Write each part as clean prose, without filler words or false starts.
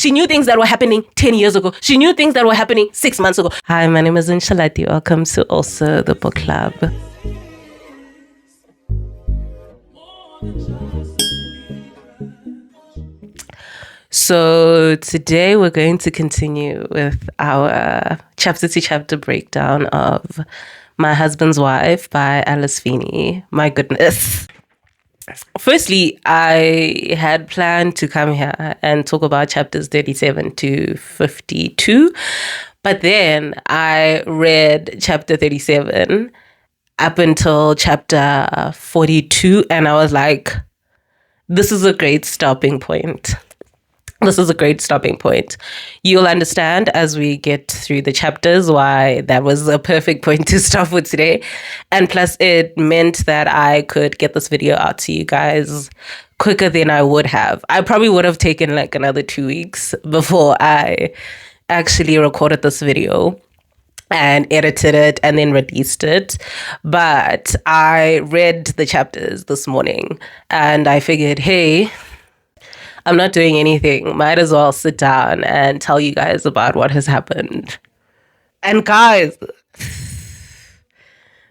She knew things that were happening 10 years ago. She knew things that were happening 6 months ago. Hi, my name is Inshalati. Welcome to also the book club. So today we're going to continue with our chapter to chapter breakdown of My Husband's Wife by Alice Feeney. My goodness. Firstly, I had planned to come here and talk about chapters 37 to 52, but then I read chapter 37 up until chapter 42, and I was like, this is a great stopping point. This is a great stopping point. You'll understand as we get through the chapters why that was a perfect point to stop with today. And plus, it meant that I could get this video out to you guys quicker than I would have. I probably would have taken like another 2 weeks before I actually recorded this video and edited it and then released it. But I read the chapters this morning and I figured, hey, I'm not doing anything. Might as well sit down and tell you guys about what has happened. And guys,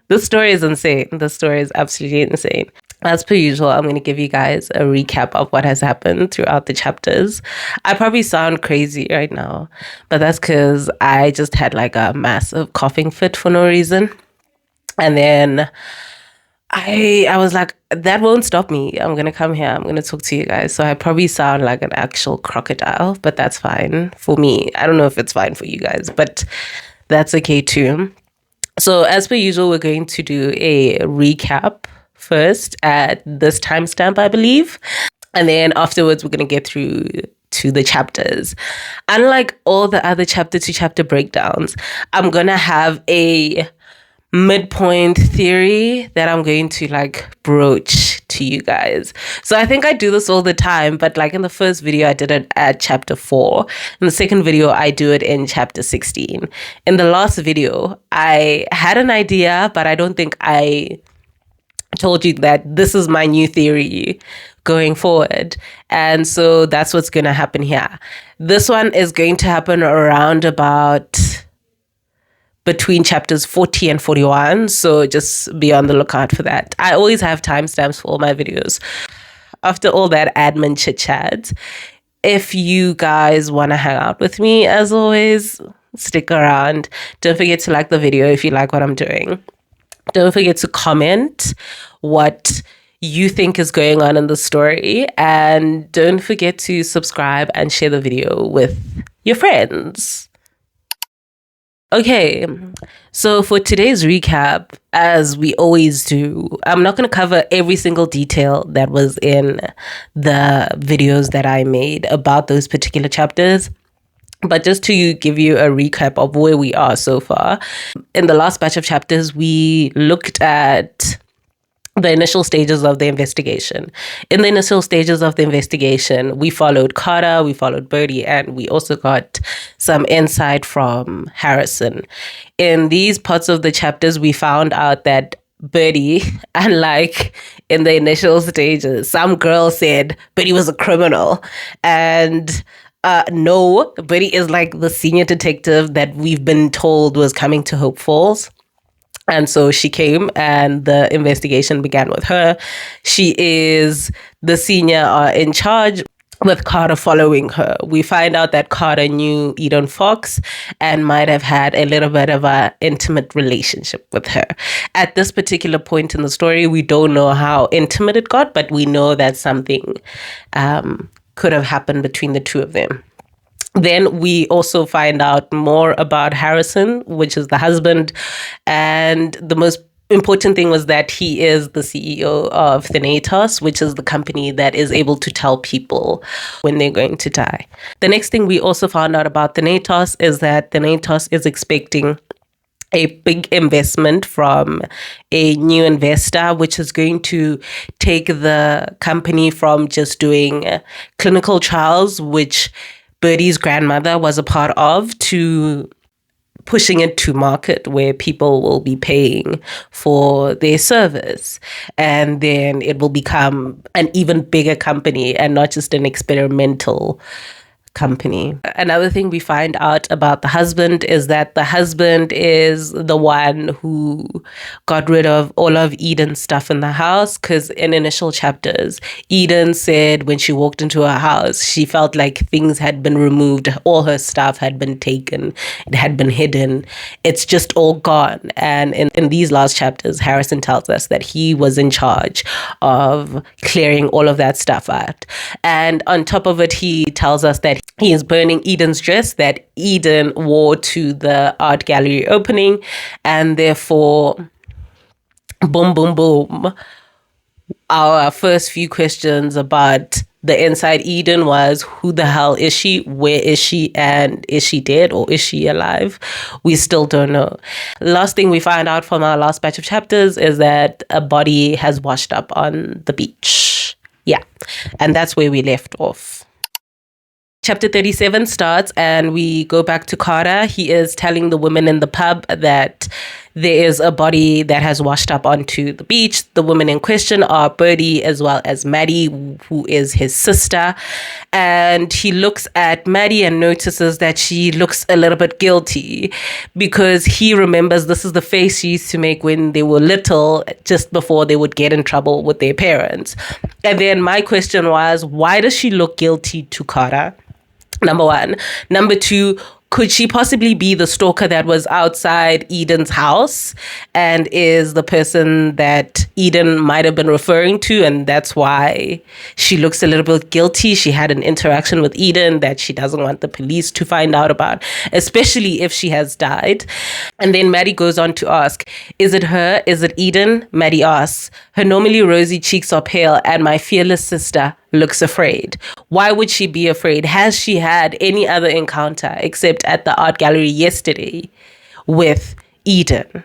this story is insane. This story is absolutely insane. As per usual, I'm going to give you guys a recap of what has happened throughout the chapters. I probably sound crazy right now, but that's because I just had like a massive coughing fit for no reason. And then I was like, that won't stop me. I'm going to come here. I'm going to talk to you guys. So I probably sound like an actual crocodile, but that's fine for me. I don't know if it's fine for you guys, but that's okay too. So as per usual, we're going to do a recap first at this timestamp, I believe. And then afterwards, we're going to get through to the chapters. Unlike all the other chapter to chapter breakdowns, I'm going to have a midpoint theory that I'm going to like broach to you guys. So I think I do this all the time, but like in the first video I did it at chapter 4. In the second video I do it in chapter 16. In the last video I had an idea, but I don't think I told you that this is my new theory going forward. And so that's what's going to happen here. This one is going to happen around about between chapters 40 and 41. So just be on the lookout for that. I always have timestamps for all my videos. After all that admin chit chat, if you guys want to hang out with me, as always, stick around. Don't forget to like the video if you like what I'm doing. Don't forget to comment what you think is going on in the story. And don't forget to subscribe and share the video with your friends. Okay, so for today's recap, as we always do, I'm not going to cover every single detail that was in the videos that I made about those particular chapters, but just to give you a recap of where we are so far. In the last batch of chapters, we looked at the initial stages of the investigation. In the initial stages of the investigation, we followed Carter, we followed Birdie, and we also got some insight from Harrison. In these parts of the chapters, we found out that Birdie, unlike in the initial stages, some girl said Birdie was a criminal. And no, Birdie is like the senior detective that we've been told was coming to Hope Falls. And so she came and the investigation began with her. She is the senior in charge with Carter following her. We find out that Carter knew Eden Fox and might have had a little bit of an intimate relationship with her. At this particular point in the story, we don't know how intimate it got, but we know that something could have happened between the two of them. Then we also find out more about Harrison, which is the husband. And the most important thing was that he is the CEO of Thanatos, which is the company that is able to tell people when they're going to die. The next thing we also found out about Thanatos is that Thanatos is expecting a big investment from a new investor, which is going to take the company from just doing clinical trials, which Birdie's grandmother was a part of, to pushing it to market where people will be paying for their service. And then it will become an even bigger company and not just an experimental company. Another thing we find out about the husband is that the husband is the one who got rid of all of Eden's stuff in the house, because in initial chapters, Eden said when she walked into her house, she felt like things had been removed, all her stuff had been taken, it had been hidden, it's just all gone. And in these last chapters, Harrison tells us that he was in charge of clearing all of that stuff out. And on top of it, he tells us that he is burning Eden's dress that Eden wore to the art gallery opening, and therefore, boom, boom, boom, our first few questions about the inside Eden was, who the hell is she? Where is she? And is she dead or is she alive? We still don't know. Last thing we find out from our last batch of chapters is that a body has washed up on the beach. Yeah, and that's where we left off. Chapter 37 starts and we go back to Carter. He is telling the women in the pub that there is a body that has washed up onto the beach. The women in question are Birdie as well as Maddie, who is his sister. And he looks at Maddie and notices that she looks a little bit guilty, because he remembers this is the face she used to make when they were little, just before they would get in trouble with their parents. And then my question was, why does she look guilty to Carter? Number one. Number two, could she possibly be the stalker that was outside Eden's house and is the person that Eden might have been referring to, and that's why she looks a little bit guilty? She had an interaction with Eden that she doesn't want the police to find out about, especially if she has died. And then Maddie goes on to ask, is it her? Is it Eden? Maddie asks, her normally rosy cheeks are pale and my fearless sister looks afraid. Why would she be afraid? Has she had any other encounter except at the art gallery yesterday with Eden?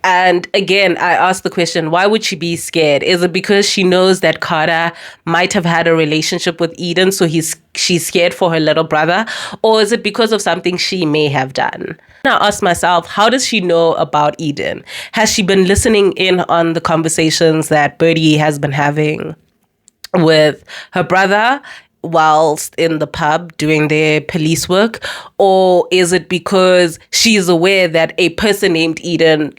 And again, I asked the question, why would she be scared? Is it because she knows that Carter might have had a relationship with Eden, so she's scared for her little brother? Or is it because of something she may have done? I asked myself, how does she know about Eden? Has she been listening in on the conversations that Birdie has been having with her brother whilst in the pub doing their police work? Or is it because she is aware that a person named Eden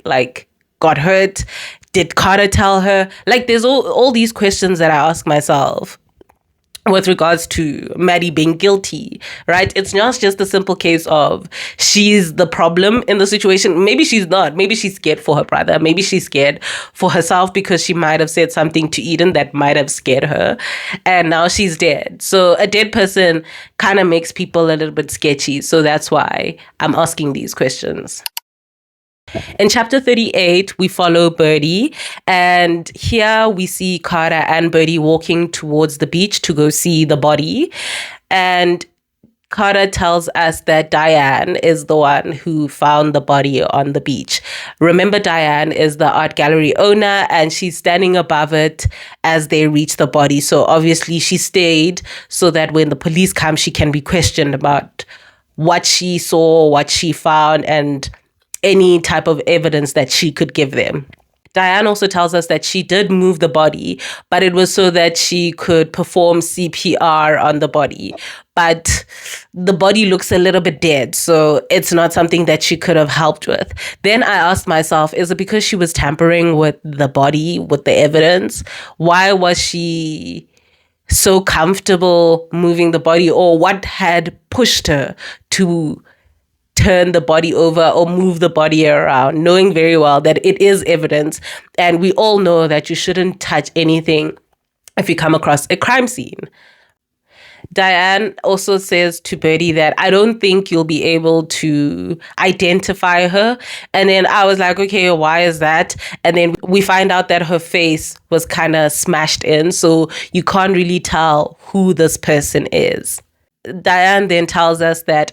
got hurt? Did Carter tell her? There's all these questions that I ask myself with regards to Maddie being guilty, right? It's not just a simple case of she's the problem in the situation. Maybe she's not. Maybe she's scared for her brother. Maybe she's scared for herself because she might have said something to Eden that might have scared her, and now she's dead. So a dead person kind of makes people a little bit sketchy. So that's why I'm asking these questions. In chapter 38, we follow Birdie, and here we see Carter and Birdie walking towards the beach to go see the body. And Carter tells us that Diane is the one who found the body on the beach. Remember, Diane is the art gallery owner, and she's standing above it as they reach the body. So obviously she stayed so that when the police come, she can be questioned about what she saw, what she found, and any type of evidence that she could give them. Diane also tells us that she did move the body, but it was so that she could perform CPR on the body. But the body looks a little bit dead, so it's not something that she could have helped with. Then I asked myself, is it because she was tampering with the body, with the evidence? Why was she so comfortable moving the body, or what had pushed her to turn the body over or move the body around, knowing very well that it is evidence, and we all know that you shouldn't touch anything if you come across a crime scene. Diane also says to Birdie that I don't think you'll be able to identify her. And then I was like, okay, why is that? And then we find out that her face was kind of smashed in, so you can't really tell who this person is. Diane then tells us that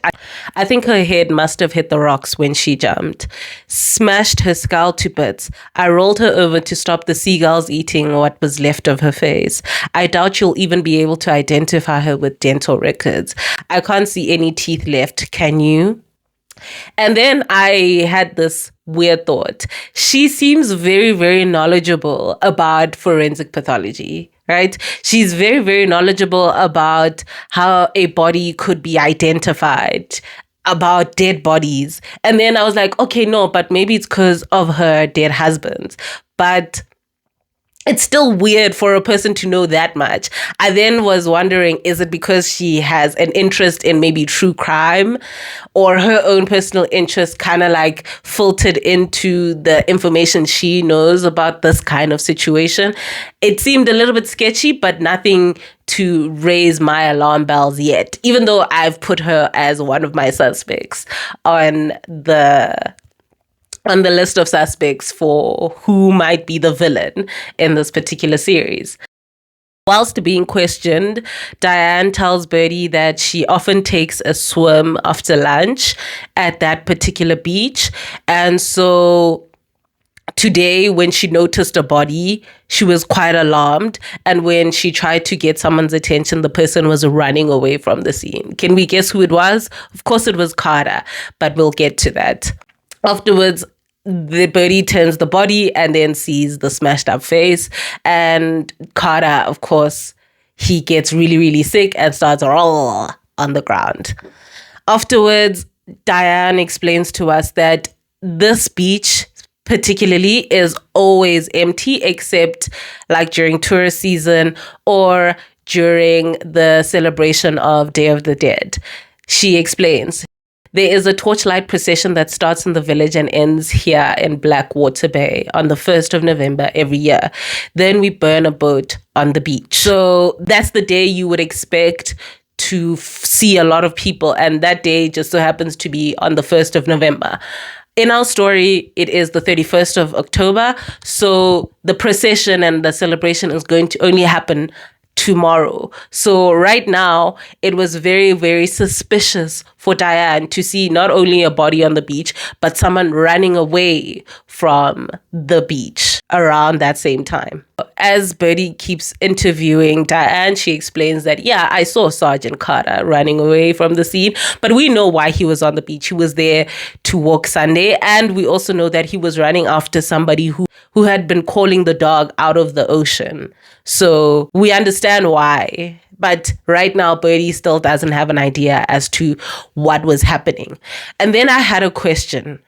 I think her head must have hit the rocks when she jumped, smashed her skull to bits. I rolled her over to stop the seagulls eating what was left of her face. I doubt you'll even be able to identify her with dental records. I can't see any teeth left. Can you? And then I had this weird thought. She seems very, very knowledgeable about forensic pathology. right? She's very, very knowledgeable about how a body could be identified, about dead bodies. And then I was like, okay, no, but maybe it's because of her dead husbands. But it's still weird for a person to know that much. I then was wondering, is it because she has an interest in maybe true crime, or her own personal interest kind of like filtered into the information she knows about this kind of situation? It seemed a little bit sketchy, but nothing to raise my alarm bells yet, even though I've put her as one of my suspects on the list of suspects for who might be the villain in this particular series. Whilst being questioned, Diane tells Birdie that she often takes a swim after lunch at that particular beach. And so today, when she noticed a body, she was quite alarmed. And when she tried to get someone's attention, the person was running away from the scene. Can we guess who it was? Of course, it was Carter, but we'll get to that. Afterwards, the Birdie turns the body and then sees the smashed up face. And Carter, of course, he gets really, really sick and starts roll on the ground. Afterwards, Diane explains to us that this beach particularly is always empty, except like during tourist season or during the celebration of Day of the Dead. She explains, there is a torchlight procession that starts in the village and ends here in Blackwater Bay on the 1st of November every year. Then we burn a boat on the beach. So that's the day you would expect to see a lot of people. And that day just so happens to be on the 1st of November. In our story, it is the 31st of October. So the procession and the celebration is going to only happen tomorrow. So right now, it was very, very suspicious for Diane to see not only a body on the beach, but someone running away from the beach around that same time. As Birdie keeps interviewing Diane, she explains that, yeah, I saw Sergeant Carter running away from the scene, but we know why he was on the beach. He was there to walk Sunday. And we also know that he was running after somebody who had been calling the dog out of the ocean. So we understand why. But right now, Birdie still doesn't have an idea as to what was happening. And then I had a question.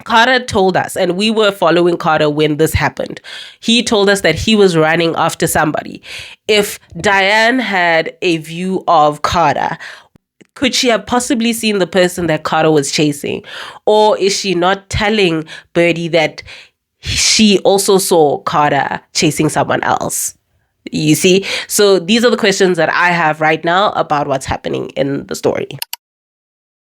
Carter told us, and we were following Carter when this happened. He told us that he was running after somebody. If Diane had a view of Carter, could she have possibly seen the person that Carter was chasing? Or is she not telling Birdie that she also saw Carter chasing someone else? You see? So these are the questions that I have right now about what's happening in the story.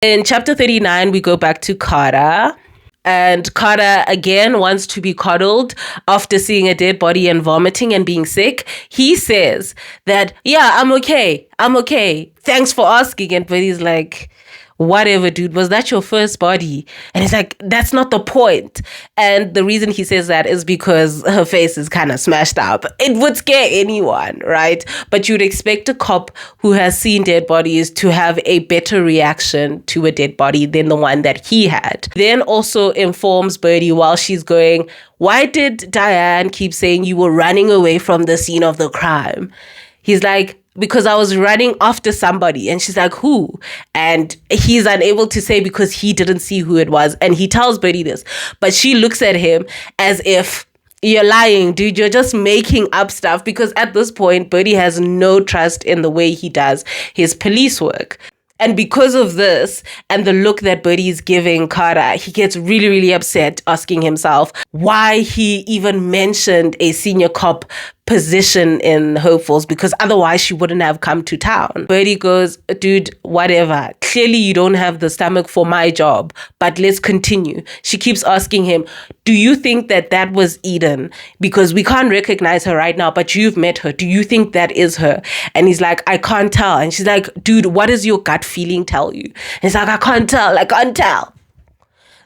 In chapter 39, we go back to Carter. And Carter again wants to be coddled after seeing a dead body and vomiting and being sick. He says that, yeah, I'm okay. I'm okay. Thanks for asking. And Birdie's like, whatever, dude, was that your first body? And he's like, that's not the point. And the reason he says that is because her face is kind of smashed up. It would scare anyone, right? But you'd expect a cop who has seen dead bodies to have a better reaction to a dead body than the one that he had. Then also informs Birdie while she's going, why did Diane keep saying you were running away from the scene of the crime? He's like, because I was running after somebody. And she's like, who? And he's unable to say because he didn't see who it was. And he tells Birdie this. But she looks at him as if, you're lying, dude. You're just making up stuff. Because at this point, Birdie has no trust in the way he does his police work. And because of this and the look that Birdie is giving Carter, he gets really, really upset, asking himself why he even mentioned a senior cop position in Hopefuls, because otherwise she wouldn't have come to town. Birdie goes, dude, whatever. Clearly you don't have the stomach for my job, but let's continue. She keeps asking him, do you think that was Eden? Because we can't recognize her right now, but you've met her. Do you think that is her? And he's like, I can't tell. And she's like, dude, what does your gut feeling tell you? And he's like, I can't tell.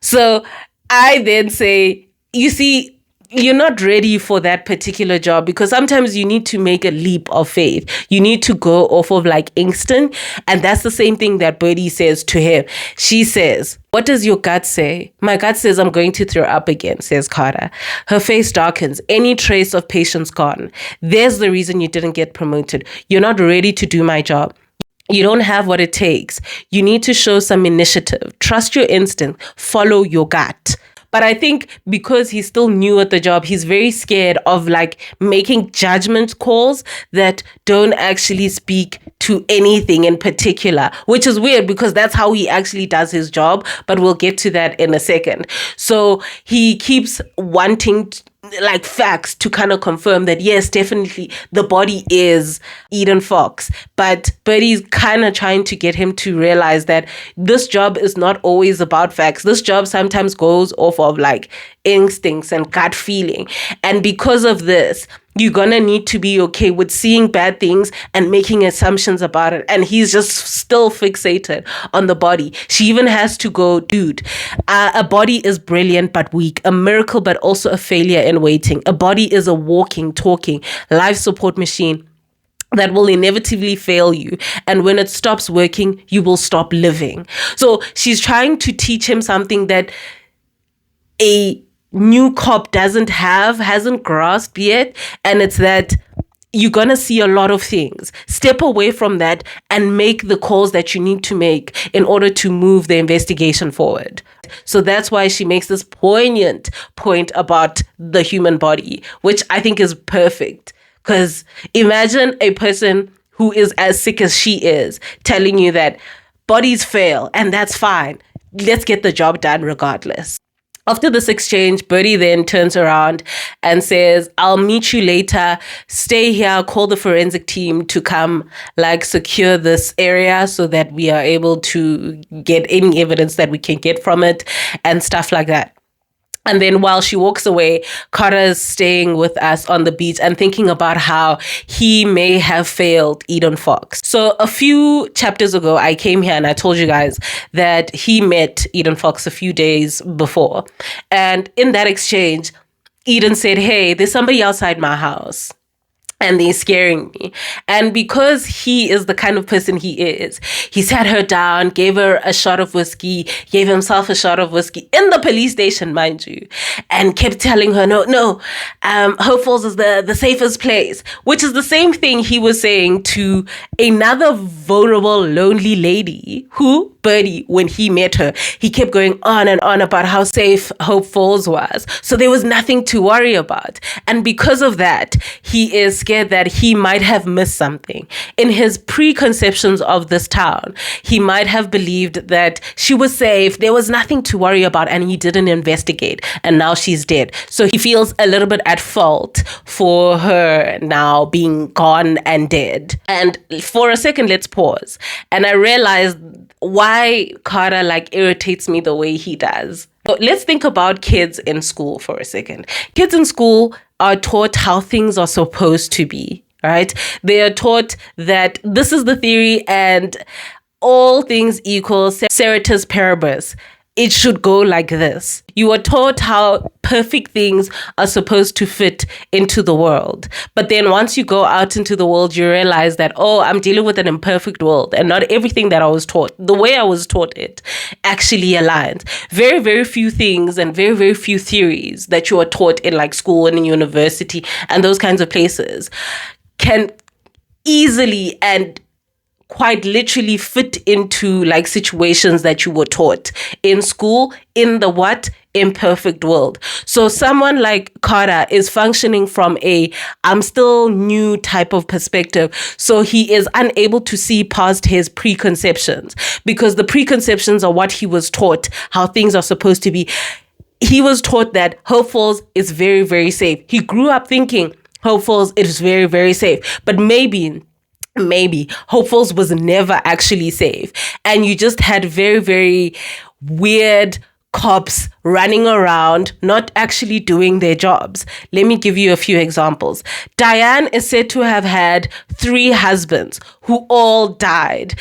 So I then say, you see, you're not ready for that particular job, because sometimes you need to make a leap of faith. You need to go off of like instinct. And that's the same thing that Birdie says to him. She says, "What does your gut say?" "My gut says I'm going to throw up again," says Carter. Her face darkens. Any trace of patience gone. "There's the reason you didn't get promoted. You're not ready to do my job. You don't have what it takes. You need to show some initiative. Trust your instinct. Follow your gut." But I think because he's still new at the job, he's very scared of like making judgment calls that don't actually speak to anything in particular, which is weird because that's how he actually does his job. But we'll get to that in a second. So he keeps wanting like facts to kind of confirm that yes, definitely the body is Eden Fox. But Birdie's kind of trying to get him to realize that this job is not always about facts. This job sometimes goes off of like instincts and gut feeling. And because of this, you're gonna need to be okay with seeing bad things and making assumptions about it. And he's just still fixated on the body. She even has to go, "Dude, a body is brilliant but weak, a miracle but also a failure in waiting. A body is a walking, talking life support machine that will inevitably fail you. And when it stops working, you will stop living." So she's trying to teach him something that a new cop hasn't grasped yet. And it's that you're going to see a lot of things. Step away from that and make the calls that you need to make in order to move the investigation forward. So that's why she makes this poignant point about the human body, which I think is perfect. Because imagine a person who is as sick as she is telling you that bodies fail and that's fine. Let's get the job done regardless. After this exchange, Birdie then turns around and says, "I'll meet you later. Stay here, call the forensic team to come like secure this area so that we are able to get any evidence that we can get from it," and stuff like that. And then while she walks away, Carter is staying with us on the beach and thinking about how he may have failed Eden Fox. So a few chapters ago, I came here and I told you guys that he met Eden Fox a few days before. And in that exchange, Eden said, "Hey, there's somebody outside my house and they're scaring me." And because he is the kind of person he is, he sat her down, gave her a shot of whiskey, gave himself a shot of whiskey in the police station, mind you, and kept telling her, no, Hope Falls is the safest place, which is the same thing he was saying to another vulnerable, lonely lady who, Birdie, when he met her, he kept going on and on about how safe Hope Falls was. So there was nothing to worry about. And because of that, he is scared that he might have missed something. In his preconceptions of this town, he might have believed that she was safe, there was nothing to worry about, and he didn't investigate. And now she's dead. So he feels a little bit at fault for her now being gone and dead. And for a second, let's pause. And I realized why Carter irritates me the way he does. So let's think about kids in school for a second. Kids in school are taught how things are supposed to be, right? They are taught that this is the theory and all things equal ceteris paribus. It should go like this. You are taught how perfect things are supposed to fit into the world. But then once you go out into the world, you realize that, oh, I'm dealing with an imperfect world and not everything that I was taught, the way I was taught it, actually aligns. Very, very few things and very, very few theories that you are taught in school and in university and those kinds of places can easily and quite literally fit into situations that you were taught in school in the imperfect world. So someone like Carter is functioning from I'm still new type of perspective. So he is unable to see past his preconceptions because the preconceptions are what he was taught, how things are supposed to be. He was taught that Hope Falls is very, very safe. He grew up thinking Hope Falls is very, very safe. But maybe Hope Falls was never actually safe. And you just had very, very weird cops running around, not actually doing their jobs. Let me give you a few examples. Diane is said to have had 3 husbands who all died.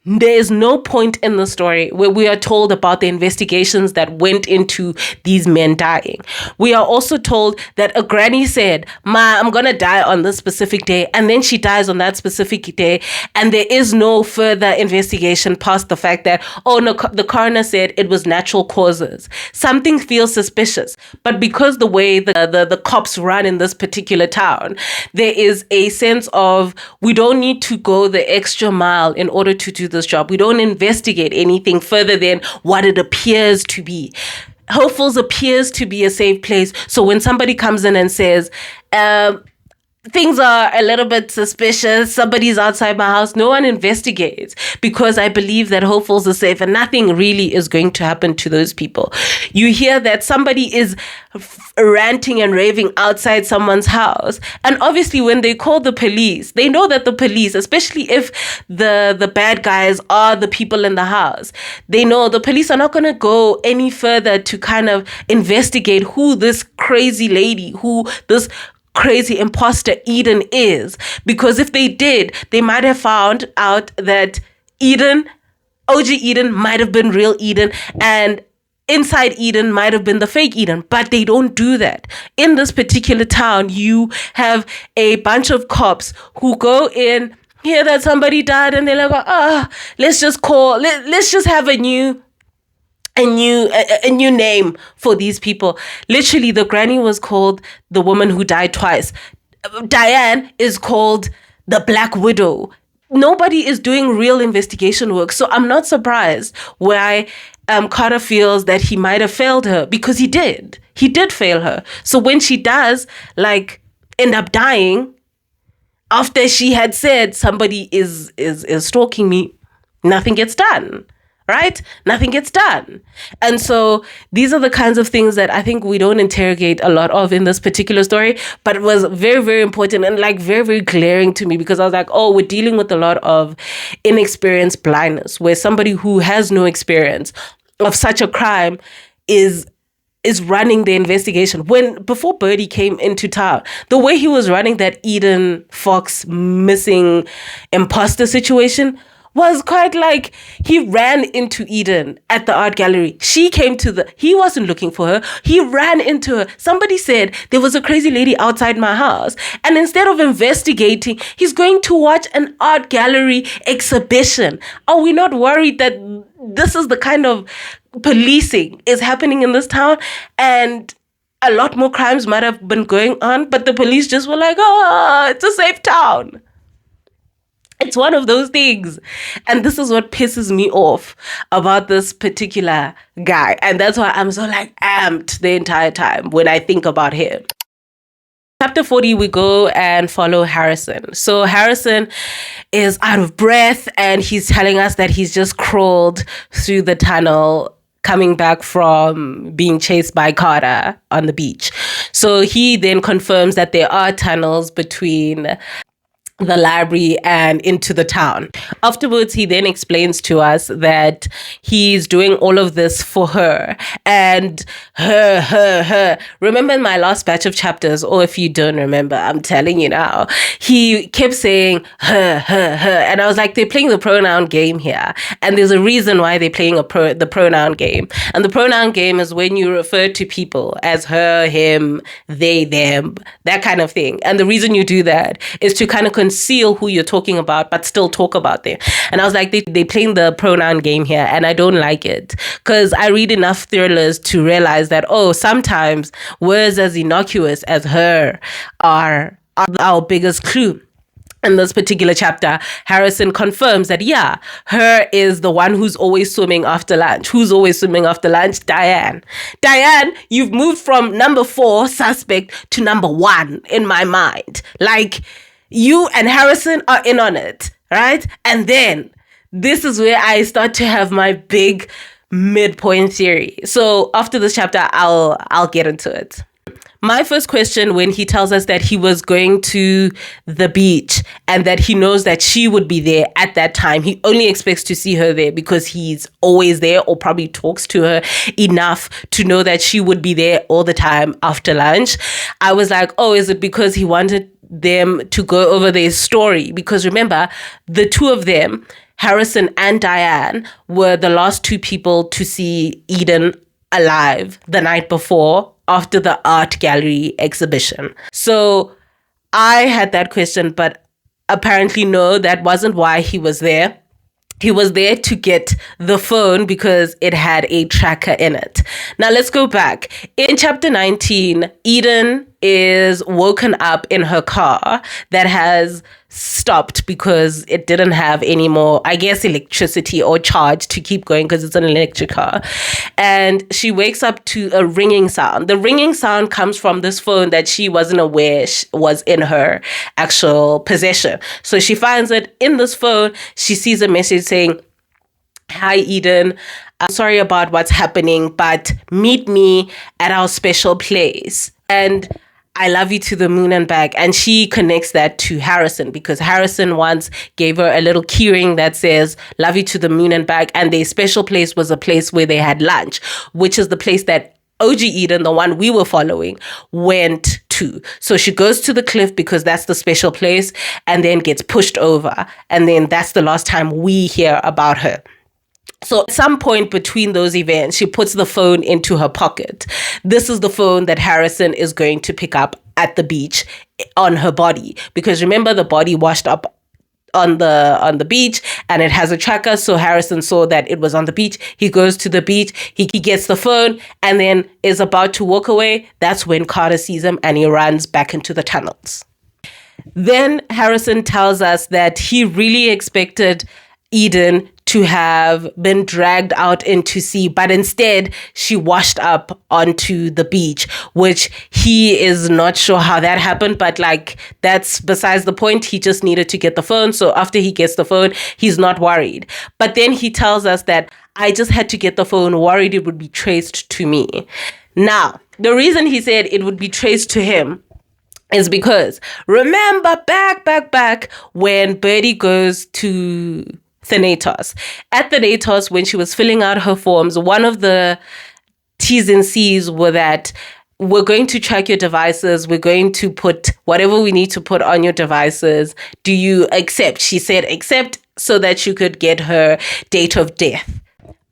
There is no point in the story where we are told about the investigations that went into these men dying. We are also told that a granny said, "Ma, I'm going to die on this specific day." And then she dies on that specific day. And there is no further investigation past the fact that, oh, no, the coroner said it was natural causes. Something feels suspicious. But because the way the cops run in this particular town, there is a sense of we don't need to go the extra mile in order to do this job. We don't investigate anything further than what it appears to be. Hopefuls appears to be a safe place. So when somebody comes in and says, things are a little bit suspicious, somebody's outside my house, no one investigates, because I believe that hopefuls are safe and nothing really is going to happen to those people. You hear that somebody is ranting and raving outside someone's house, and obviously when they call the police, they know that the police, especially if the bad guys are the people in the house, they know the police are not going to go any further to kind of investigate who this crazy lady, who this crazy imposter Eden is, because if they did, they might have found out that OG Eden might have been real Eden, and inside Eden might have been the fake Eden, but they don't do that. In this particular town, you have a bunch of cops who go in, hear that somebody died, and they're like, let's just have a new name for these people. Literally, the granny was called the woman who died twice. Diane is called the Black Widow. Nobody is doing real investigation work. So I'm not surprised why Carter feels that he might have failed her, because he did. He did fail her. So when she does end up dying after she had said somebody is stalking me, nothing gets done. Right? Nothing gets done. And so these are the kinds of things that I think we don't interrogate a lot of in this particular story, but it was very, very important and very, very glaring to me, because I was like, oh, we're dealing with a lot of inexperienced blindness, where somebody who has no experience of such a crime is running the investigation. Before Birdie came into town, the way he was running that Eden Fox missing imposter situation was quite like he ran into Eden at the art gallery. He wasn't looking for her. He ran into her. Somebody said there was a crazy lady outside my house. And instead of investigating, he's going to watch an art gallery exhibition. Are we not worried that this is the kind of policing is happening in this town? And a lot more crimes might have been going on, but the police just were like, oh, it's a safe town. It's one of those things. And this is what pisses me off about this particular guy. And that's why I'm so amped the entire time when I think about him. Chapter 40, we go and follow Harrison. So Harrison is out of breath and he's telling us that he's just crawled through the tunnel coming back from being chased by Carter on the beach. So he then confirms that there are tunnels between the library and into the town. Afterwards, he then explains to us that he's doing all of this for her, and her. Remember in my last batch of chapters, or if you don't remember, I'm telling you now, he kept saying her, and I was like, they're playing the pronoun game here, and there's a reason why they're playing the pronoun game. And the pronoun game is when you refer to people as her, him, they, them, that kind of thing. And the reason you do that is to kind of conceal who you're talking about, but still talk about them. And I was like, they playing the pronoun game here, and I don't like it, because I read enough thrillers to realize that, sometimes words as innocuous as her are our biggest clue. In this particular chapter, Harrison confirms that, her is the one who's always swimming after lunch. Who's always swimming after lunch? Diane. Diane, you've moved from number 4 suspect to number 1 in my mind. You and Harrison are in on it, right? And then this is where I start to have my big midpoint theory. So after this chapter, I'll get into it. My first question when he tells us that he was going to the beach and that he knows that she would be there at that time, he only expects to see her there because he's always there or probably talks to her enough to know that she would be there all the time after lunch. I was like, oh, is it because he wanted them to go over their story? Because remember, the two of them, Harrison and Diane, were the last two people to see Eden alive the night before after the art gallery exhibition. So I had that question, but apparently no, that wasn't why he was there. He was there to get the phone because it had a tracker in it. Now let's go back. In chapter 19, Eden is woken up in her car that has stopped because it didn't have any more, I guess, electricity or charge to keep going because it's an electric car. And she wakes up to a ringing sound. The ringing sound comes from this phone that she wasn't aware was in her actual possession. So she finds it in this phone. She sees a message saying, "Hi, Eden. I'm sorry about what's happening, but meet me at our special place. And I love you to the moon and back." And she connects that to Harrison because Harrison once gave her a little keyring that says, "Love you to the moon and back." And their special place was a place where they had lunch, which is the place that OG Eden, the one we were following, went to. So she goes to the cliff because that's the special place and then gets pushed over. And then that's the last time we hear about her. So at some point between those events, she puts the phone into her pocket. This is the phone that Harrison is going to pick up at the beach on her body. Because remember, the body washed up on the beach and it has a tracker. So Harrison saw that it was on the beach. He goes to the beach, he gets the phone and then is about to walk away. That's when Carter sees him and he runs back into the tunnels. Then Harrison tells us that he really expected Eden to have been dragged out into sea, but instead she washed up onto the beach, which he is not sure how that happened, but like that's besides the point. He just needed to get the phone. So after he gets the phone, he's not worried. But then he tells us that I just had to get the phone, worried it would be traced to me. Now, the reason he said it would be traced to him is because remember back when Birdie goes to Thanatos. At Thanatos, when she was filling out her forms, one of the T's and C's were that we're going to track your devices. We're going to put whatever we need to put on your devices. Do you accept? She said accept so that you could get her date of death.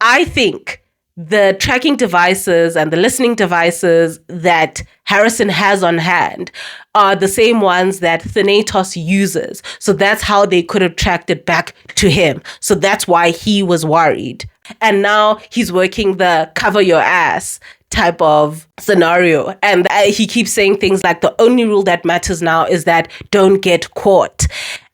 I think the tracking devices and the listening devices that Harrison has on hand are the same ones that Thanatos uses. So that's how they could have tracked it back to him. So that's why he was worried. And now he's working the cover your ass type of scenario. And he keeps saying things like the only rule that matters now is that don't get caught.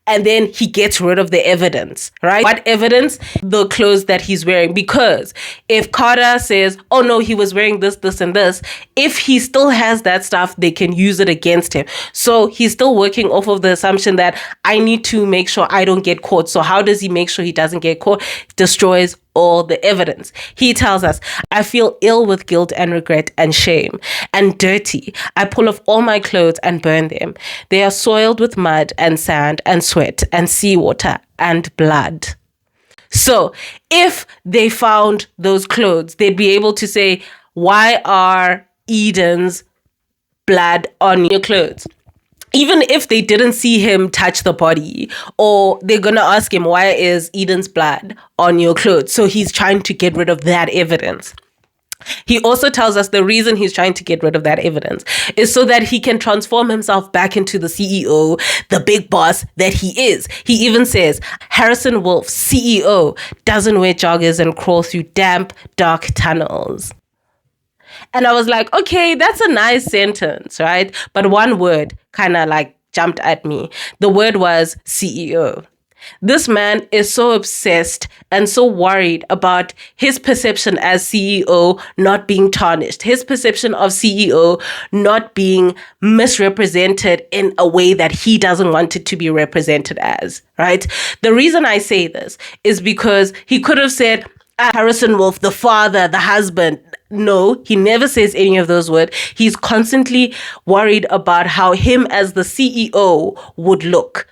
And then he gets rid of the evidence, right? What evidence? The clothes that he's wearing. Because if Carter says, oh no, he was wearing this, this, and this, if he still has that stuff, they can use it against him. So he's still working off of the assumption that I need to make sure I don't get caught. So how does he make sure he doesn't get caught? Destroys all the evidence. He tells us, I feel ill with guilt and regret and shame and dirty. I pull off all my clothes and burn them. They are soiled with mud and sand and sweat and seawater and blood. So if they found those clothes, they'd be able to say, why are Eden's blood on your clothes? Even if they didn't see him touch the body, or they're going to ask him, why is Eden's blood on your clothes? So he's trying to get rid of that evidence. He also tells us the reason he's trying to get rid of that evidence is so that he can transform himself back into the CEO, the big boss that he is. He even says, Harrison Wolf, CEO, doesn't wear joggers and crawl through damp, dark tunnels. And I was like, okay, that's a nice sentence, right? But one word kind of like jumped at me. The word was CEO. This man is so obsessed and so worried about his perception as CEO not being tarnished, his perception of CEO not being misrepresented in a way that he doesn't want it to be represented as, right? The reason I say this is because he could have said, Harrison Wolf, the father, the husband, No, he never says any of those words. He's constantly worried about how him as the CEO would look.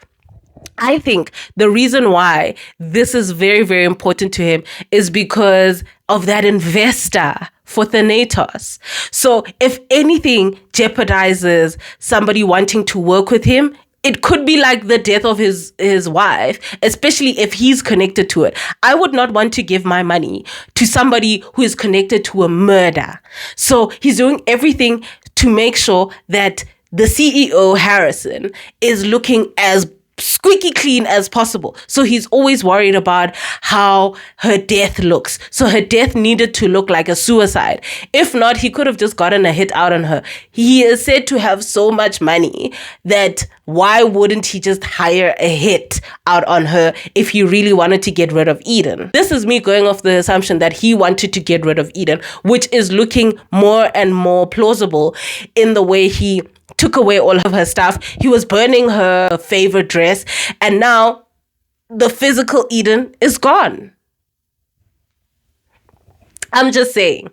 I think the reason why this is very, very important to him is because of that investor for Thanatos. So if anything jeopardizes somebody wanting to work with him, it could be like the death of his wife, especially if he's connected to it. I would not want to give my money to somebody who is connected to a murder. So he's doing everything to make sure that the CEO, Harrison, is looking as squeaky clean as possible. So he's always worried about how her death looks. So her death needed to look like a suicide. If not, he could have just gotten a hit out on her. He is said to have so much money that why wouldn't he just hire a hit out on her if he really wanted to get rid of Eden? This is me going off the assumption that he wanted to get rid of Eden, which is looking more and more plausible in the way he took away all of her stuff. He was burning her favorite dress, and now the physical Eden is gone. I'm just saying.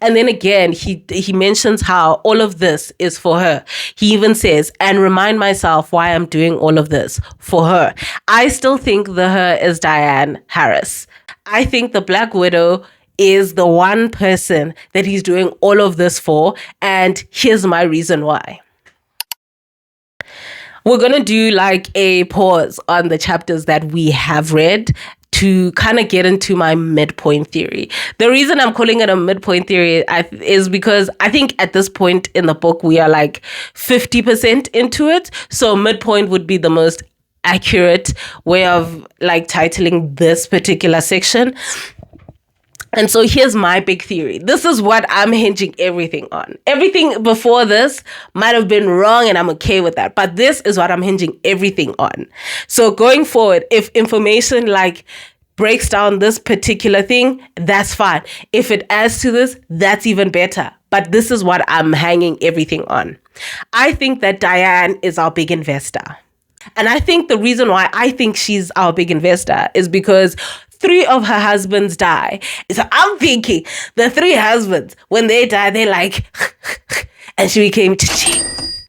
And then again, he mentions how all of this is for her. He even says, and remind myself why I'm doing all of this for her. I still think the her is Diane Harris. I think the Black Widow is the one person that he's doing all of this for, and here's my reason why. We're going to do like a pause on the chapters that we have read to kind of get into my midpoint theory. The reason I'm calling it a midpoint theory is because I think at this point in the book, we are like 50% into it. So midpoint would be the most accurate way of like titling this particular section. And so here's my big theory. This is what I'm hinging everything on. Everything before this might have been wrong, and I'm okay with that. But this is what I'm hinging everything on. So going forward, if information like breaks down this particular thing, that's fine. If it adds to this, that's even better. But this is what I'm hanging everything on. I think that Diane is our big investor. And I think the reason why I think she's our big investor is because 3 of her husbands die. So I'm thinking the 3 husbands, when they die, they're like, and she became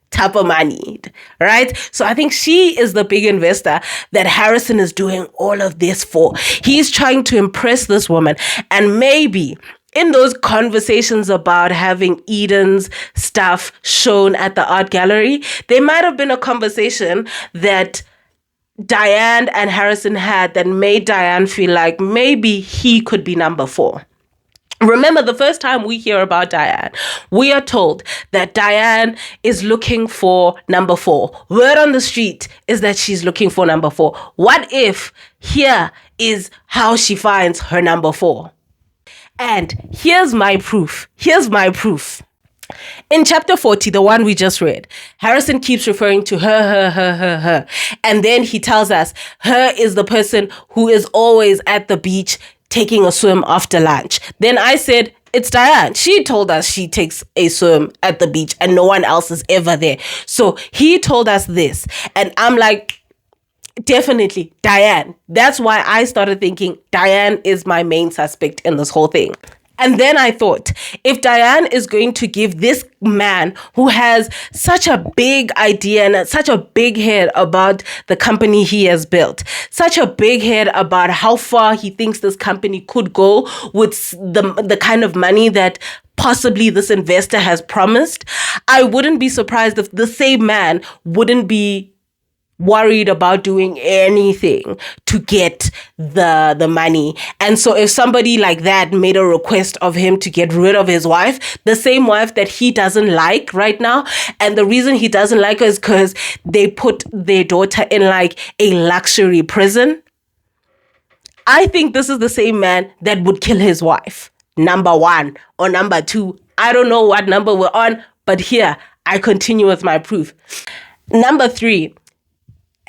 Tapa money, right? So I think she is the big investor that Harrison is doing all of this for. He's trying to impress this woman, and maybe in those conversations about having Eden's stuff shown at the art gallery, there might have been a conversation that Diane and Harrison had that made Diane feel like maybe he could be number 4. Remember, the first time we hear about Diane, we are told that Diane is looking for number 4. Word on the street is that she's looking for number 4. What if here is how she finds her number 4? And here's my proof. In chapter 40, the one we just read, Harrison keeps referring to her. And then he tells us her is the person who is always at the beach taking a swim after lunch. Then I said, it's Diane. She told us she takes a swim at the beach and no one else is ever there. So he told us this. And I'm like, definitely Diane. That's why I started thinking Diane is my main suspect in this whole thing. And then I thought, if Diane is going to give this man who has such a big idea and such a big head about the company he has built, such a big head about how far he thinks this company could go with the kind of money that possibly this investor has promised, I wouldn't be surprised if the same man wouldn't be worried about doing anything to get the money. And so if somebody like that made a request of him to get rid of his wife, the same wife that he doesn't like right now, and the reason he doesn't like her is because they put their daughter in like a luxury prison, I think this is the same man that would kill his wife. Number 1 or number 2. I don't know what number we're on, but here I continue with my proof. Number 3.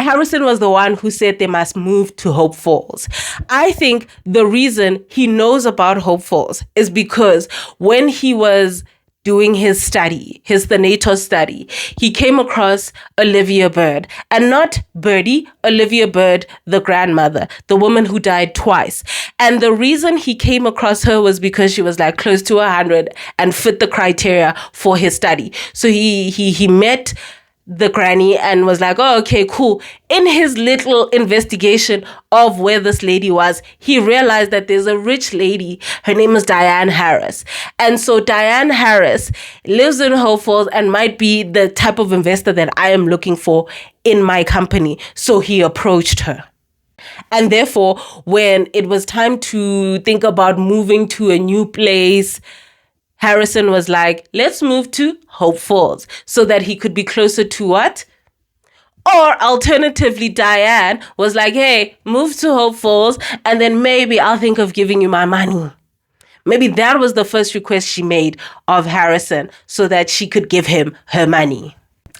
Harrison was the one who said they must move to Hope Falls. I think the reason he knows about Hope Falls is because when he was doing his study, his Thanatos study, he came across Olivia Bird, and not Birdie, Olivia Bird, the grandmother, the woman who died twice. And the reason he came across her was because she was like close to 100 and fit the criteria for his study. So he met the granny and was like, oh, okay, cool. In his little investigation of where this lady was, he realized that there's a rich lady. Her name is Diane Harris. And so Diane Harris lives in Hope Falls and might be the type of investor that I am looking for in my company. So he approached her. And therefore, when it was time to think about moving to a new place, Harrison was like, let's move to Hope Falls so that he could be closer to what? Or alternatively, Diane was like, hey, move to Hope Falls and then maybe I'll think of giving you my money. Maybe that was the first request she made of Harrison so that she could give him her money.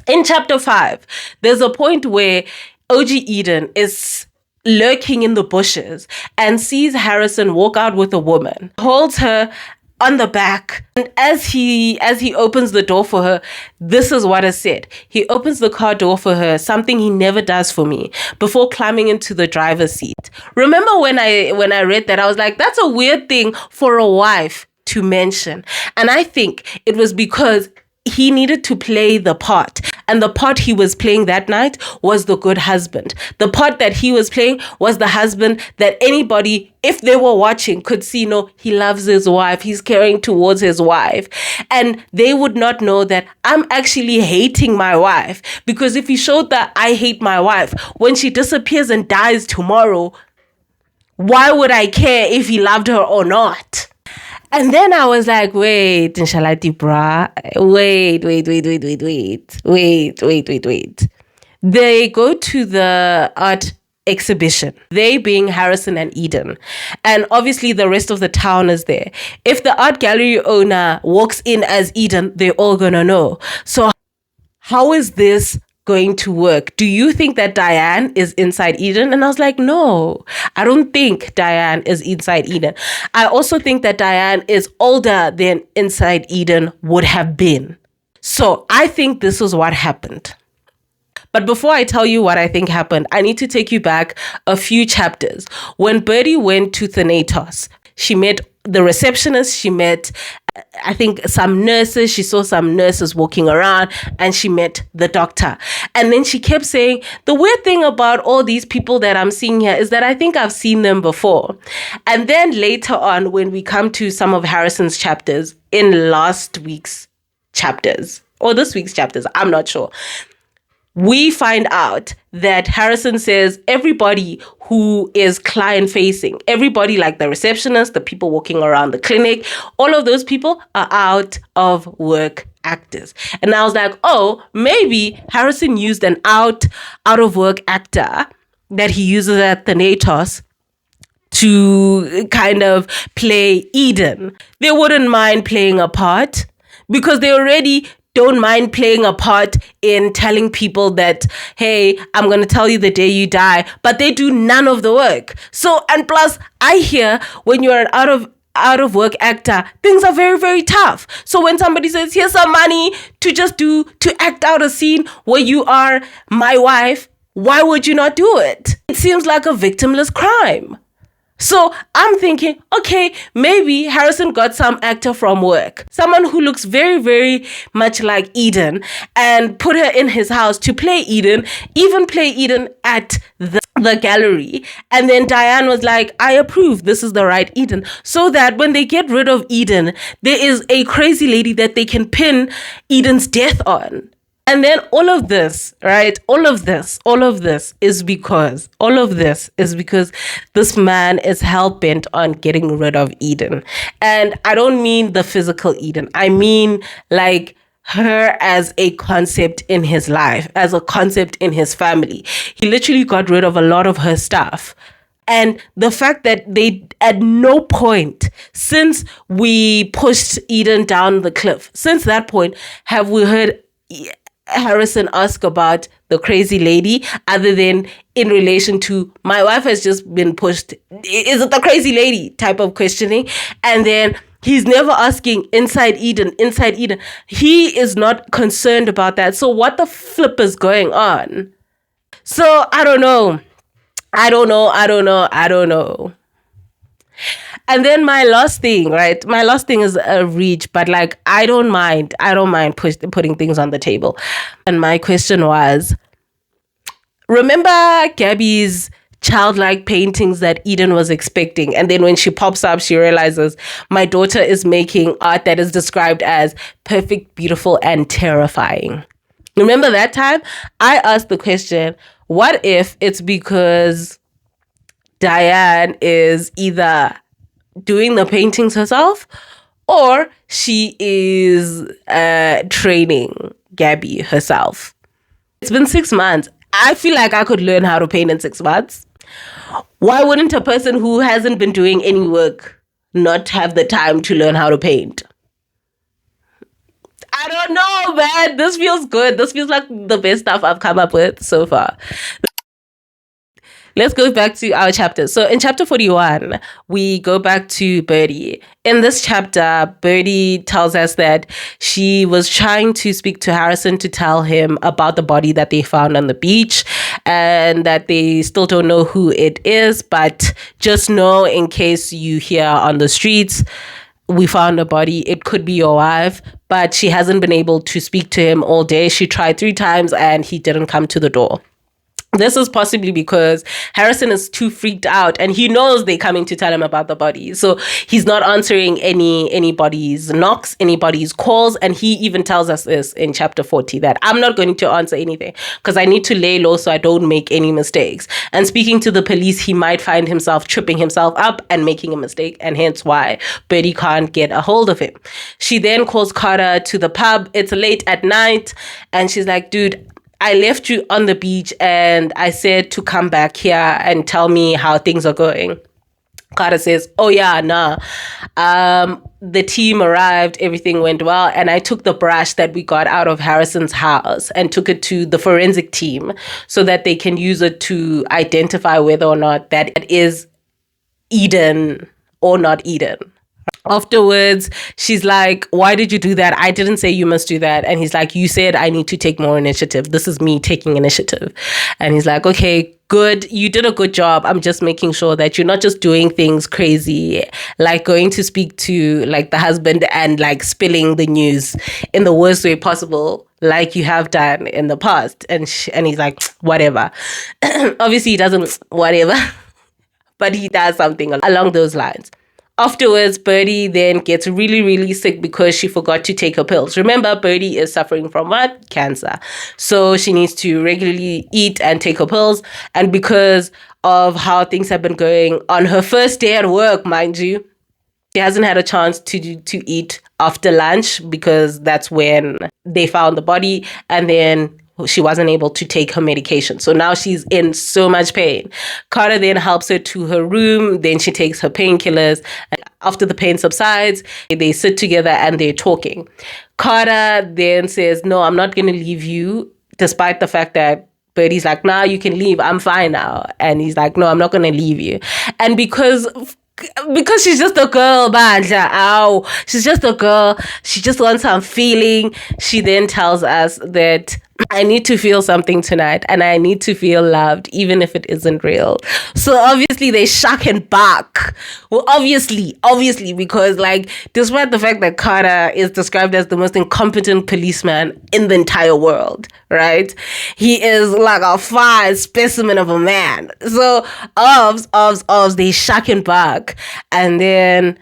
In chapter 5, there's a point where OG Eden is lurking in the bushes and sees Harrison walk out with a woman, holds her on the back. And as he opens the door for her, this is what is said. He opens the car door for her, something he never does for me, before climbing into the driver's seat. Remember when I read that, I was like, that's a weird thing for a wife to mention. And I think it was because he needed to play the part. And the part he was playing that night was the good husband. The part that he was playing was the husband that anybody, if they were watching, could see, no, he loves his wife. He's caring towards his wife. And they would not know that I'm actually hating my wife. Because if he showed that I hate my wife, when she disappears and dies tomorrow, why would I care if he loved her or not? And then I was like, wait, inshalati bra. Wait. They go to the art exhibition, they being Harrison and Eden. And obviously the rest of the town is there. If the art gallery owner walks in as Eden, they're all gonna know. So how is this going to work? Do you think that Diane is inside Eden? And I was like, no, I don't think Diane is inside Eden. I also think that Diane is older than inside Eden would have been. So I think this is what happened. But before I tell you what I think happened, I need to take you back a few chapters. When Birdie went to Thanatos, she met the receptionist, she met, I think, some nurses. She saw some nurses walking around and she met the doctor. And then she kept saying, the weird thing about all these people that I'm seeing here is that I think I've seen them before. And then later on, when we come to some of Harrison's chapters in last week's chapters or this week's chapters, I'm not sure, we find out that Harrison says everybody who is client facing, everybody like the receptionist, the people walking around the clinic, all of those people are out of work actors. And I was like, oh, maybe Harrison used an out of work actor that he uses at Thanatos to kind of play Eden. They wouldn't mind playing a part because they already don't mind playing a part in telling people that, hey, I'm going to tell you the day you die, but they do none of the work. So, and plus, I hear when you're an out of work actor, things are very, very tough. So when somebody says, here's some money to act out a scene where you are my wife, why would you not do it? It seems like a victimless crime. So I'm thinking, okay, maybe Harrison got some actor from work, someone who looks very, very much like Eden, and put her in his house to play Eden, even play Eden at the gallery. And then Diane was like, I approve, this is the right Eden. So that when they get rid of Eden, there is a crazy lady that they can pin Eden's death on. And then all of this, right? All of this is because this man is hell-bent on getting rid of Eden. And I don't mean the physical Eden. I mean like her as a concept in his life, as a concept in his family. He literally got rid of a lot of her stuff. And the fact that they, at no point since we pushed Eden down the cliff, since that point, have we heard Harrison ask about the crazy lady, other than in relation to my wife has just been pushed. Is it the crazy lady type of questioning? And then He's never asking inside Eden, inside Eden. He is not concerned about that. So what the flip is going on? So I don't know. I don't know. And then my last thing, right? My last thing is a reach, but like I don't mind putting things on the table. And my question was, remember Gabby's childlike paintings that Eden was expecting, and then when she pops up, she realizes my daughter is making art that is described as perfect, beautiful, and terrifying. Remember that time? I asked the question, what if it's because Diane is either doing the paintings herself or she is training Gabby herself? It's been 6 months. I feel like I could learn how to paint in 6 months. Why wouldn't a person who hasn't been doing any work not have the time to learn how to paint? I don't know, man. This feels good. This feels like the best stuff I've come up with so far. Let's go back to our chapters. So in chapter 41, we go back to Birdie. In this chapter, Birdie tells us that she was trying to speak to Harrison to tell him about the body that they found on the beach and that they still don't know who it is, but just know in case you hear on the streets, we found a body, it could be your wife, but she hasn't been able to speak to him all day. She tried 3 times and he didn't come to the door. This is possibly because Harrison is too freaked out and he knows they're coming to tell him about the body. So he's not answering anybody's knocks, anybody's calls. And he even tells us this in chapter 40, that I'm not going to answer anything because I need to lay low so I don't make any mistakes. And speaking to the police, he might find himself tripping himself up and making a mistake. And hence why Birdie can't get a hold of him. She then calls Carter to the pub. It's late at night. And she's like, dude, I left you on the beach and I said to come back here and tell me how things are going. Carter says, oh yeah, nah. The team arrived, everything went well, and I took the brush that we got out of Harrison's house and took it to the forensic team so that they can use it to identify whether or not that it is Eden or not Eden. Afterwards, she's like, why did you do that? I didn't say you must do that. And he's like, you said I need to take more initiative. This is me taking initiative. And he's like, okay, good. You did a good job. I'm just making sure that you're not just doing things crazy, like going to speak to like the husband and like spilling the news in the worst way possible, like you have done in the past. And he's like, whatever. Obviously, he doesn't whatever, but he does something along those lines. Afterwards, Birdie then gets really, really sick because she forgot to take her pills. Remember, Birdie is suffering from what? Cancer. So she needs to regularly eat and take her pills. And because of how things have been going on her first day at work, mind you, she hasn't had a chance to eat after lunch because that's when they found the body. And then she wasn't able to take her medication. So now she's in so much pain. Carter then helps her to her room. Then she takes her painkillers. And after the pain subsides, they sit together and they're talking. Carter then says, no, I'm not going to leave you, despite the fact that Birdie's like, nah, you can leave. I'm fine now. And he's like, no, I'm not going to leave you. And because she's just a girl, Banja. Ow. She's just a girl. She just wants some feeling. She then tells us that I need to feel something tonight and I need to feel loved, even if it isn't real. So obviously they shock and bark. Well, obviously, because like, despite the fact that Carter is described as the most incompetent policeman in the entire world, right? He is like a fine specimen of a man. So they shock and bark. And then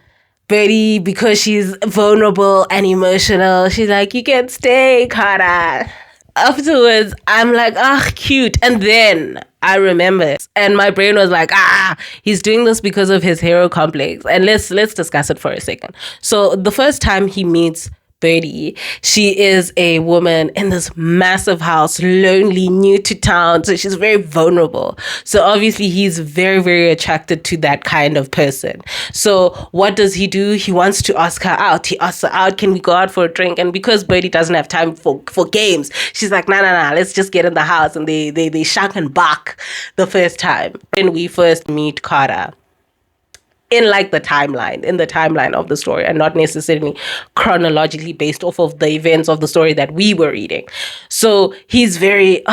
Birdie, because she's vulnerable and emotional, she's like, you can stay, Carter. Afterwards, I'm like, cute. And then I remember, and my brain was like, he's doing this because of his hero complex. And let's discuss it for a second. So the first time he meets Birdie, she is a woman in this massive house, lonely, new to town. So she's very vulnerable. So obviously he's very, very attracted to that kind of person. So what does he do? He wants to ask her out. He asks her out, can we go out for a drink? And because Birdie doesn't have time for games, she's like, nah, let's just get in the house. And they shock and bark the first time. When we first meet Carter, in like the timeline of the story, and not necessarily chronologically based off of the events of the story that we were reading. So he's very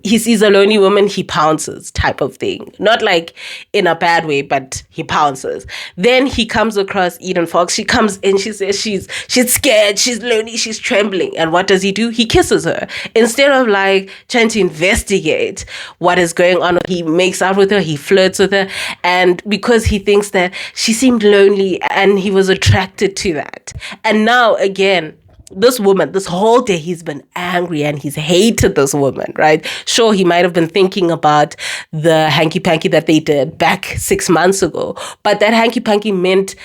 he sees a lonely woman, he pounces type of thing, not like in a bad way, but he pounces. Then he comes across Eden Fox. She comes in, she says she's scared, she's lonely, she's trembling, and what does he do? He kisses her instead of like trying to investigate what is going on. He makes out with her, he flirts with her, and because he thinks that she seemed lonely and he was attracted to that. And now again, this woman, this whole day he's been angry and he's hated this woman, right? Sure, he might have been thinking about the hanky-panky that they did back 6 months ago, but that hanky-panky meant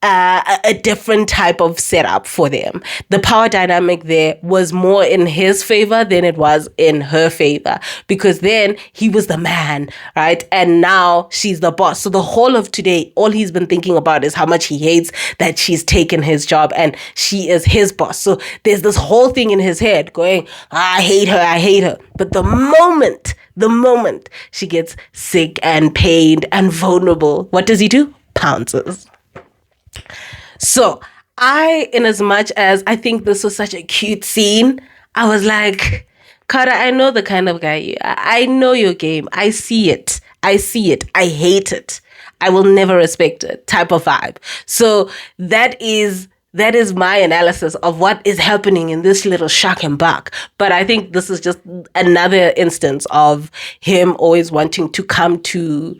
a different type of setup for them. The power dynamic there was more in his favor than it was in her favor, because then he was the man, right? And now she's the boss. So the whole of today, all he's been thinking about is how much he hates that she's taken his job and she is his boss. So there's this whole thing in his head going, I hate her. But the moment she gets sick and pained and vulnerable, what does he do? Pounces. So in as much as I think this was such a cute scene, I was like, Carter, I know the kind of guy you are. I know your game. I see it. I hate it. I will never respect it type of vibe. So that is my analysis of what is happening in this little shark and bark. But I think this is just another instance of him always wanting to come to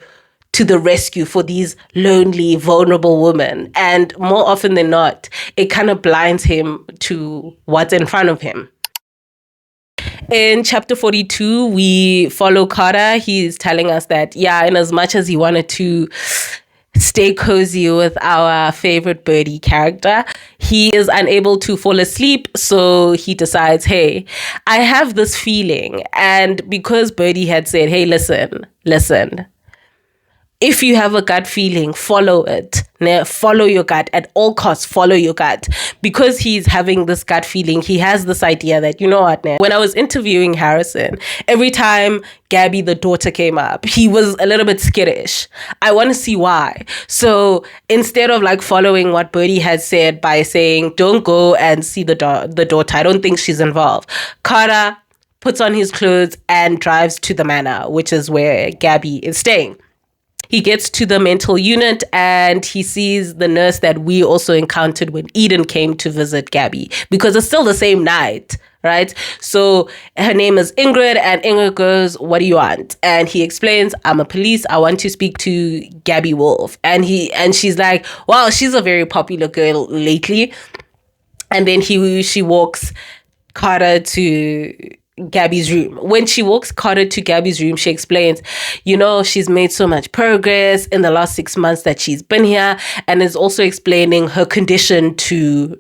the rescue for these lonely, vulnerable women. And more often than not, it kind of blinds him to what's in front of him. In chapter 42, we follow Carter. He's telling us that, in as much as he wanted to stay cozy with our favorite Birdie character, he is unable to fall asleep. So he decides, hey, I have this feeling. And because Birdie had said, hey, listen, if you have a gut feeling, follow it. Follow your gut at all costs. Follow your gut. Because he's having this gut feeling, he has this idea that, you know what, when I was interviewing Harrison, every time Gabby, the daughter, came up, he was a little bit skittish. I want to see why. So instead of like following what Birdie had said by saying, don't go and see the daughter, I don't think she's involved, Carter puts on his clothes and drives to the manor, which is where Gabby is staying. He gets to the mental unit and he sees the nurse that we also encountered when Eden came to visit Gabby, because it's still the same night, right? So her name is Ingrid, and Ingrid goes, what do you want? And he explains, I'm a police. I want to speak to Gabby Wolf. And she's like, wow, she's a very popular girl lately. And then she walks Carter to Gabby's room. When she walks Carter to Gabby's room, she explains, she's made so much progress in the last 6 months that she's been here, and is also explaining her condition to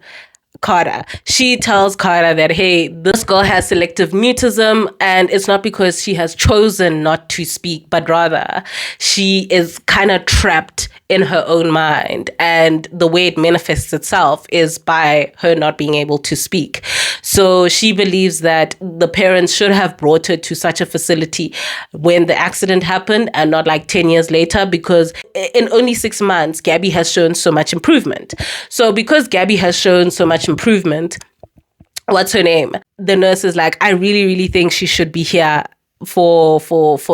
Carter. She tells Carter that, hey, this girl has selective mutism, and it's not because she has chosen not to speak, but rather she is kind of trapped in her own mind, and the way it manifests itself is by her not being able to speak. So she believes that the parents should have brought her to such a facility when the accident happened and not like 10 years later, because in only 6 months, Gabby has shown so much improvement. So because Gabby has shown so much improvement, what's her name? The nurse is like, I really, really think she should be here for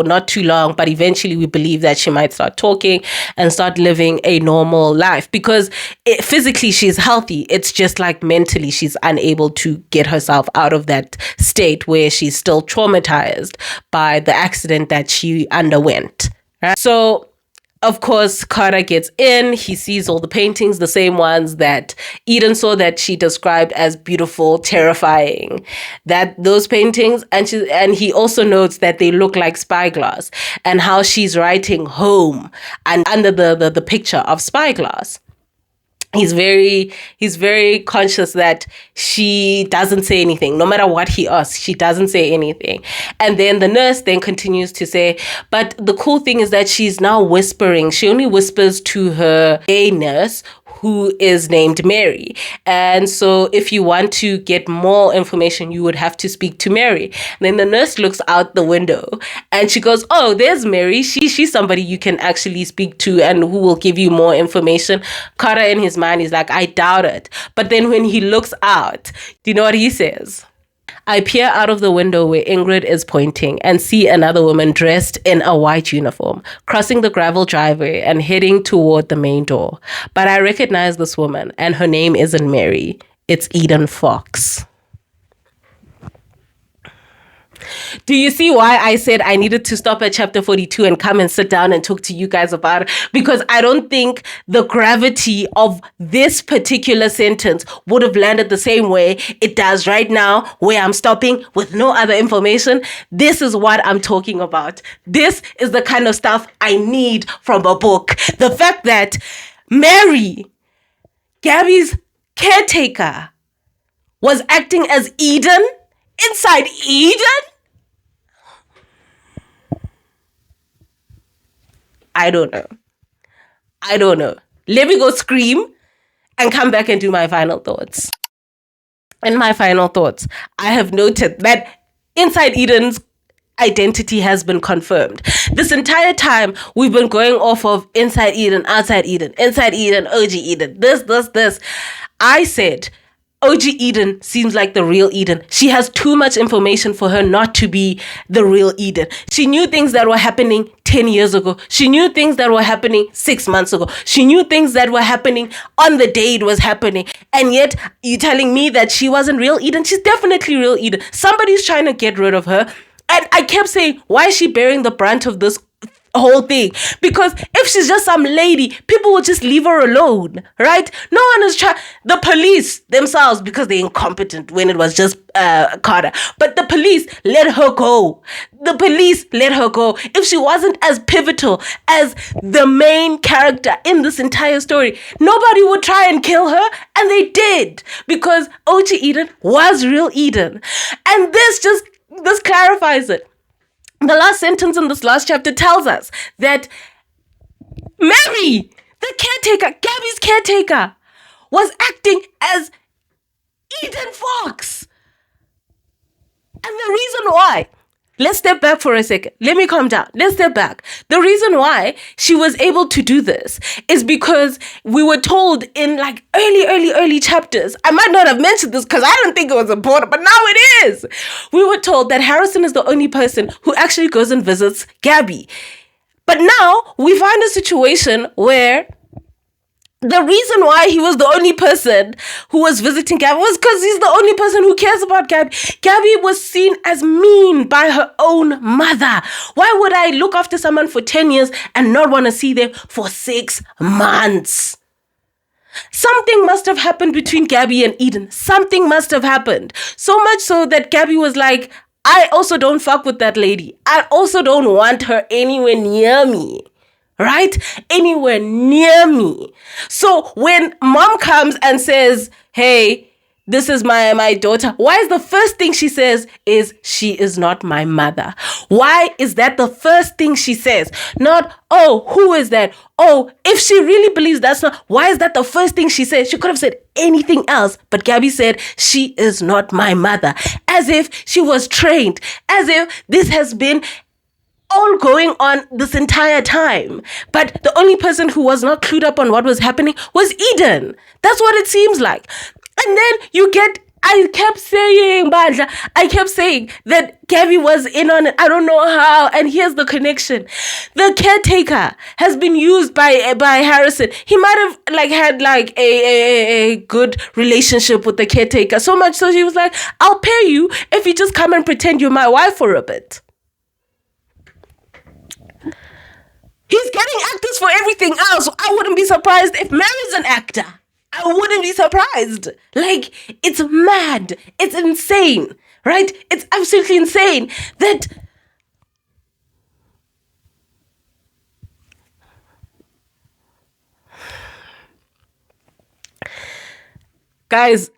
not too long, but eventually we believe that she might start talking and start living a normal life, because physically she's healthy. It's just like mentally she's unable to get herself out of that state where she's still traumatized by the accident that she underwent. Right? So of course, Carter gets in. He sees all the paintings, the same ones that Eden saw that she described as beautiful, terrifying. Those paintings, and he also notes that they look like spyglass, and how she's writing home and under the picture of spyglass. He's very conscious that she doesn't say anything. No matter what he asks, she doesn't say anything. And then the nurse then continues to say, but the cool thing is that she's now whispering. She only whispers to her gay nurse, who is named Mary. And so if you want to get more information, you would have to speak to Mary. And then the nurse looks out the window and she goes, oh, there's Mary. She's somebody you can actually speak to and who will give you more information. Carter in his mind is like, I doubt it. But then when he looks out, do you know what he says? I peer out of the window where Ingrid is pointing and see another woman dressed in a white uniform, crossing the gravel driveway and heading toward the main door. But I recognize this woman, and her name isn't Mary. It's Eden Fox. Do you see why I said I needed to stop at chapter 42 and come and sit down and talk to you guys about it? Because I don't think the gravity of this particular sentence would have landed the same way it does right now, where I'm stopping with no other information. This is what I'm talking about. This is the kind of stuff I need from a book. The fact that Mary, Gabby's caretaker, was acting as Eden inside Eden? I don't know. Let me go scream and come back and do my final thoughts. In my final thoughts, I have noted that inside Eden's identity has been confirmed. This entire time, we've been going off of inside Eden, outside Eden, inside Eden, OG Eden, this. I said, OG Eden seems like the real Eden. She has too much information for her not to be the real Eden. She knew things that were happening 10 years ago. She knew things that were happening 6 months ago. She knew things that were happening on the day it was happening. And yet, you're telling me that she wasn't real Eden? She's definitely real Eden. Somebody's trying to get rid of her. And I kept saying, why is she bearing the brunt of this whole thing? Because if she's just some lady, people will just leave her alone, right? No one is trying. The police themselves, because they're incompetent when it was just Carter, but the police let her go. The police let her go. If she wasn't as pivotal as the main character in this entire story, nobody would try and kill her, and they did, because OG Eden was real Eden. And this clarifies it. The last sentence in this last chapter tells us that Mary, the caretaker, Gabby's caretaker, was acting as Eden Fox. And the reason why, let's step back for a second. Let me calm down. Let's step back. The reason why she was able to do this is because we were told in like early chapters. I might not have mentioned this because I don't think it was important, but now it is. We were told that Harrison is the only person who actually goes and visits Gabby. But now we find a situation where the reason why he was the only person who was visiting Gabby was because he's the only person who cares about Gabby. Gabby was seen as mean by her own mother. Why would I look after someone for 10 years and not want to see them for 6 months? Something must have happened between Gabby and Eden. Something must have happened. So much so that Gabby was like, I also don't fuck with that lady. I also don't want her anywhere near me. Right? Anywhere near me. So when mom comes and says, hey, this is my daughter, why is the first thing she says is she is not my mother? Why is that the first thing she says? Not, oh, who is that? Oh, if she really believes that's not, why is that the first thing she says? She could have said anything else, but Gabby said, she is not my mother. As if she was trained, as if this has been all going on this entire time. But the only person who was not clued up on what was happening was Eden. That's what it seems like. And then I kept saying that Gabby was in on it. I don't know how. And here's the connection. The caretaker has been used by Harrison. He might have had a good relationship with the caretaker. So much so he was like, I'll pay you if you just come and pretend you're my wife for a bit. He's getting actors for everything else. I wouldn't be surprised if Mary's an actor. I wouldn't be surprised. Like, it's mad. It's insane, right? It's absolutely insane that guys,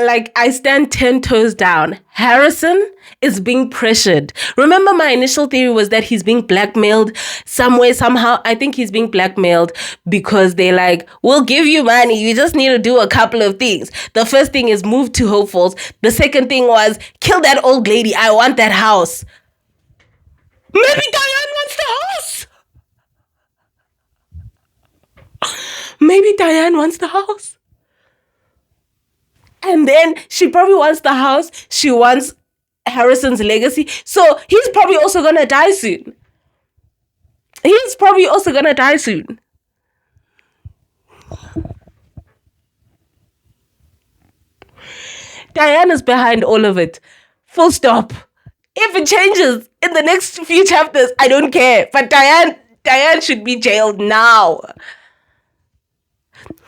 like, I stand 10 toes down. Harrison is being pressured. Remember, my initial theory was that he's being blackmailed some way, somehow. I think he's being blackmailed because they're like, we'll give you money. You just need to do a couple of things. The first thing is move to Hope Falls. The second thing was kill that old lady. I want that house. Maybe Diane wants the house. Maybe Diane wants the house. And then she probably wants the house. She wants Harrison's legacy. So he's probably also going to die soon. Diane is behind all of it. Full stop. If it changes in the next few chapters, I don't care. But Diane should be jailed now.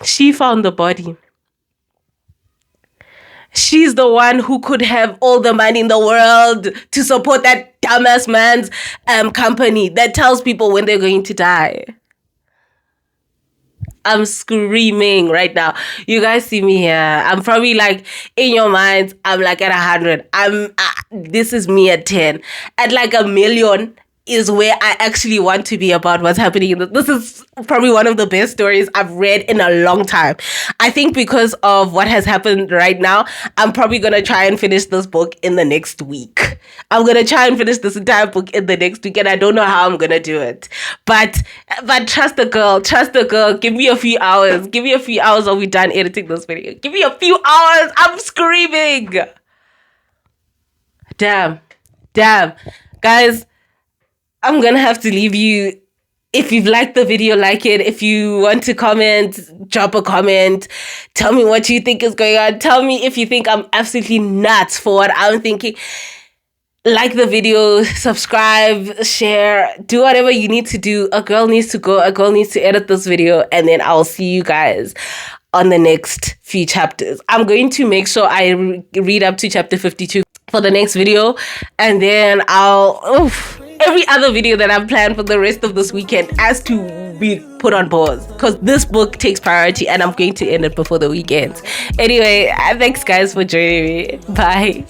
She found the body. She's the one who could have all the money in the world to support that dumbass man's company that tells people when they're going to die. I'm screaming right now. You guys see me here. I'm probably like, in your minds, I'm like at 100. This is me at 10. At like 1,000,000 is where I actually want to be about what's happening in this is probably one of the best stories I've read in a long time. I think because of what has happened right now, I'm probably going to try and finish this book in the next week. I'm going to try and finish this entire book in the next week, and I don't know how I'm going to do it. But trust the girl. Give me a few hours. I'll be done editing this video. Give me a few hours. I'm screaming. Damn. Guys, I'm going to have to leave you. If you've liked the video, like it. If you want to comment, drop a comment. Tell me what you think is going on. Tell me if you think I'm absolutely nuts for what I'm thinking. Like the video, subscribe, share, do whatever you need to do. A girl needs to go. A girl needs to edit this video. And then I'll see you guys on the next few chapters. I'm going to make sure I read up to chapter 52 for the next video. And then every other video that I've planned for the rest of this weekend has to be put on pause because this book takes priority and I'm going to end it before the weekend. Anyway, thanks guys for joining me. Bye.